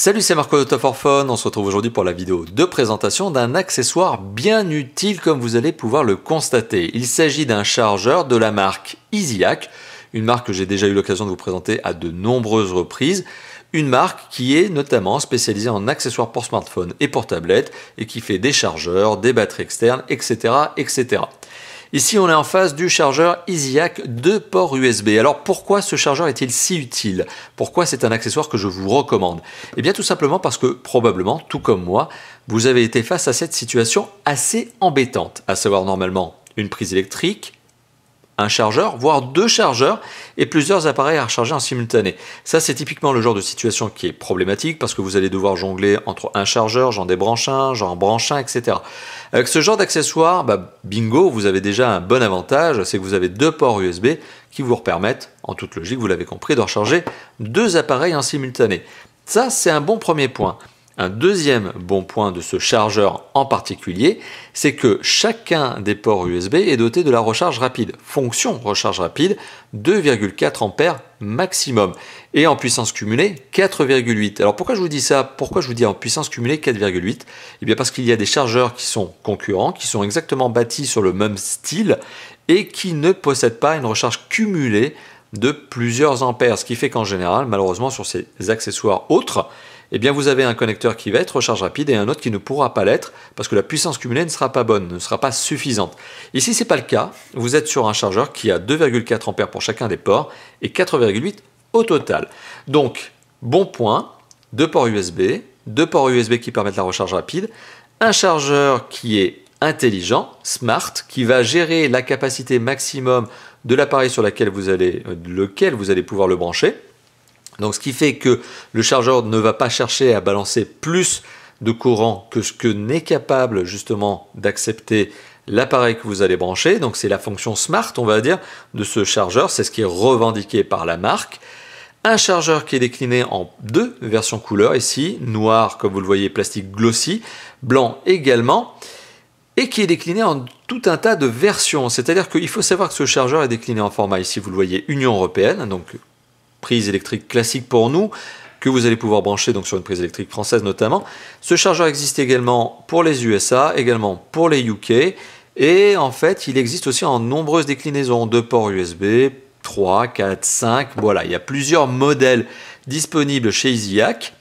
Salut, c'est Marco de Top for Fun. On se retrouve aujourd'hui pour la vidéo de présentation d'un accessoire bien utile comme vous allez pouvoir le constater. Il s'agit d'un chargeur de la marque EasyHack, une marque que j'ai déjà eu l'occasion de vous présenter à de nombreuses reprises. Une marque qui est notamment spécialisée en accessoires pour smartphone et pour tablette et qui fait des chargeurs, des batteries externes, etc. etc. Ici, on est en face du chargeur EasyHack 2 ports USB. Alors pourquoi ce chargeur est-il si utile? Pourquoi c'est un accessoire que je vous recommande? Eh bien tout simplement parce que probablement, tout comme moi, vous avez été face à cette situation assez embêtante, à savoir normalement une prise électrique, un chargeur, voire deux chargeurs et plusieurs appareils à recharger en simultané. Ça, c'est typiquement le genre de situation qui est problématique parce que vous allez devoir jongler entre un chargeur, j'en débranche un, j'en branche un, etc. Avec ce genre d'accessoire, bingo, vous avez déjà un bon avantage, c'est que vous avez deux ports USB qui vous permettent, en toute logique, vous l'avez compris, de recharger deux appareils en simultané. Ça, c'est un bon premier point. Un deuxième bon point de ce chargeur en particulier, c'est que chacun des ports USB est doté de la recharge rapide, fonction recharge rapide, 2,4 ampères maximum. Et en puissance cumulée, 4,8. Alors pourquoi je vous dis ça? Pourquoi je vous dis en puissance cumulée 4,8? Eh bien parce qu'il y a des chargeurs qui sont concurrents, qui sont exactement bâtis sur le même style et qui ne possèdent pas une recharge cumulée de plusieurs ampères. Ce qui fait qu'en général, malheureusement sur ces accessoires autres, eh bien vous avez un connecteur qui va être recharge rapide et un autre qui ne pourra pas l'être parce que la puissance cumulée ne sera pas bonne, ne sera pas suffisante. Ici, ce n'est pas le cas. Vous êtes sur un chargeur qui a 2,4 ampères pour chacun des ports et 4,8 au total. Donc, bon point, deux ports USB qui permettent la recharge rapide, un chargeur qui est intelligent, smart, qui va gérer la capacité maximum de l'appareil sur lequel vous allez pouvoir le brancher. Donc ce qui fait que le chargeur ne va pas chercher à balancer plus de courant que ce que n'est capable justement d'accepter l'appareil que vous allez brancher. Donc c'est la fonction smart, on va dire, de ce chargeur. C'est ce qui est revendiqué par la marque. Un chargeur qui est décliné en deux versions couleurs ici, noir comme vous le voyez, plastique glossy, blanc également, et qui est décliné en tout un tas de versions. C'est-à-dire qu'il faut savoir que ce chargeur est décliné en format, ici vous le voyez, Union Européenne, donc prise électrique classique pour nous, que vous allez pouvoir brancher donc sur une prise électrique française notamment. Ce chargeur existe également pour les USA, également pour les UK, et en fait il existe aussi en nombreuses déclinaisons, de ports USB, 3, 4, 5, voilà, il y a plusieurs modèles disponibles chez EasyHack.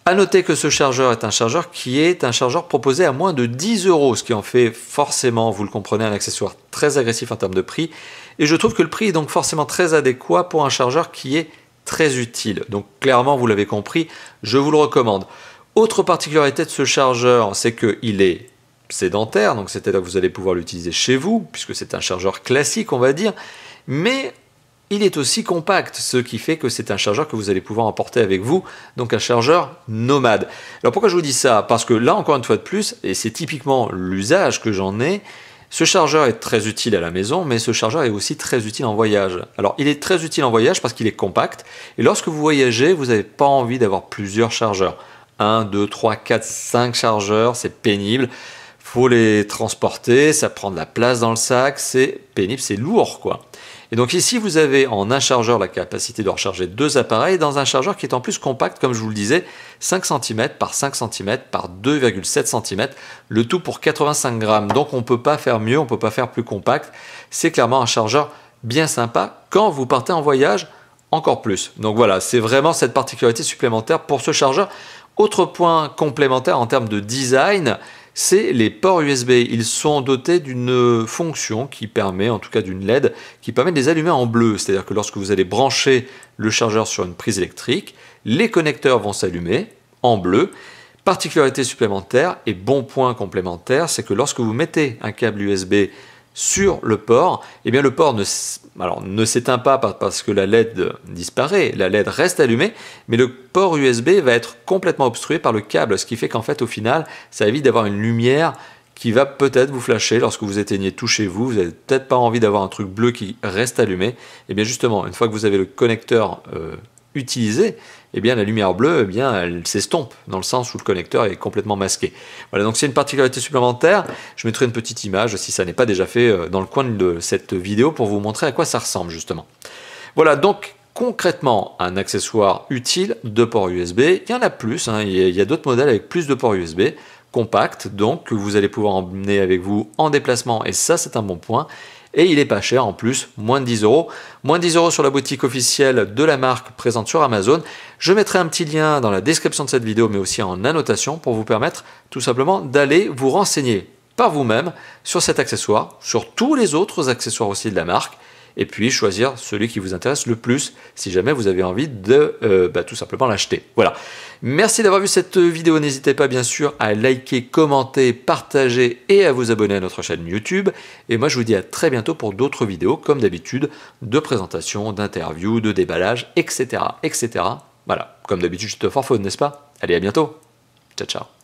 A noter que ce chargeur est un chargeur proposé à moins de 10 €, ce qui en fait forcément, vous le comprenez, un accessoire très agressif en termes de prix. Et je trouve que le prix est donc forcément très adéquat pour un chargeur qui est très utile. Donc clairement, vous l'avez compris, je vous le recommande. Autre particularité de ce chargeur, c'est qu'il est sédentaire, donc c'est-à-dire que vous allez pouvoir l'utiliser chez vous, puisque c'est un chargeur classique, on va dire, mais il est aussi compact, ce qui fait que c'est un chargeur que vous allez pouvoir emporter avec vous, donc un chargeur nomade. Alors pourquoi je vous dis ça? Parce que là, encore une fois de plus, et c'est typiquement l'usage que j'en ai, ce chargeur est très utile à la maison, mais ce chargeur est aussi très utile en voyage. Alors il est très utile en voyage parce qu'il est compact, et lorsque vous voyagez, vous n'avez pas envie d'avoir plusieurs chargeurs. 1, 2, 3, 4, 5 chargeurs, c'est pénible. Faut les transporter, ça prend de la place dans le sac, c'est pénible, c'est lourd quoi. Et donc ici, vous avez en un chargeur la capacité de recharger deux appareils dans un chargeur qui est en plus compact, comme je vous le disais, 5 cm par 5 cm par 2,7 cm, le tout pour 85 grammes. Donc on ne peut pas faire mieux, on ne peut pas faire plus compact. C'est clairement un chargeur bien sympa quand vous partez en voyage, encore plus. Donc voilà, c'est vraiment cette particularité supplémentaire pour ce chargeur. Autre point complémentaire en termes de design, c'est les ports USB. Ils sont dotés d'une fonction qui permet, en tout cas d'une LED, qui permet de les allumer en bleu. C'est-à-dire que lorsque vous allez brancher le chargeur sur une prise électrique, les connecteurs vont s'allumer en bleu. Particularité supplémentaire et bon point complémentaire, c'est que lorsque vous mettez un câble USB sur le port, eh bien le port ne s'éteint pas parce que la LED disparaît, la LED reste allumée, mais le port USB va être complètement obstrué par le câble, ce qui fait qu'en fait au final, ça évite d'avoir une lumière qui va peut-être vous flasher lorsque vous éteignez tout chez vous, vous n'avez peut-être pas envie d'avoir un truc bleu qui reste allumé, et bien justement, une fois que vous avez le connecteur utilisé, eh bien la lumière bleue, eh bien elle s'estompe dans le sens où le connecteur est complètement masqué. Voilà, donc c'est une particularité supplémentaire. Je mettrai une petite image si ça n'est pas déjà fait dans le coin de cette vidéo pour vous montrer à quoi ça ressemble justement. Voilà, donc Concrètement, un accessoire utile, 2 ports USB, il y en a plus, hein, il y a d'autres modèles avec plus de ports USB, compact, donc que vous allez pouvoir emmener avec vous en déplacement, et ça c'est un bon point. Et il est pas cher en plus, moins de 10 euros. Moins de 10 euros sur la boutique officielle de la marque présente sur Amazon. Je mettrai un petit lien dans la description de cette vidéo, mais aussi en annotation pour vous permettre tout simplement d'aller vous renseigner par vous-même sur cet accessoire, sur tous les autres accessoires aussi de la marque, et puis choisir celui qui vous intéresse le plus si jamais vous avez envie de tout simplement l'acheter. Voilà. Merci d'avoir vu cette vidéo. N'hésitez pas bien sûr à liker, commenter, partager et à vous abonner à notre chaîne YouTube. Et moi je vous dis à très bientôt pour d'autres vidéos comme d'habitude de présentation, d'interviews, de déballage, etc. etc. Voilà. Comme d'habitude je te forfone, n'est-ce pas? Allez, à bientôt. Ciao ciao.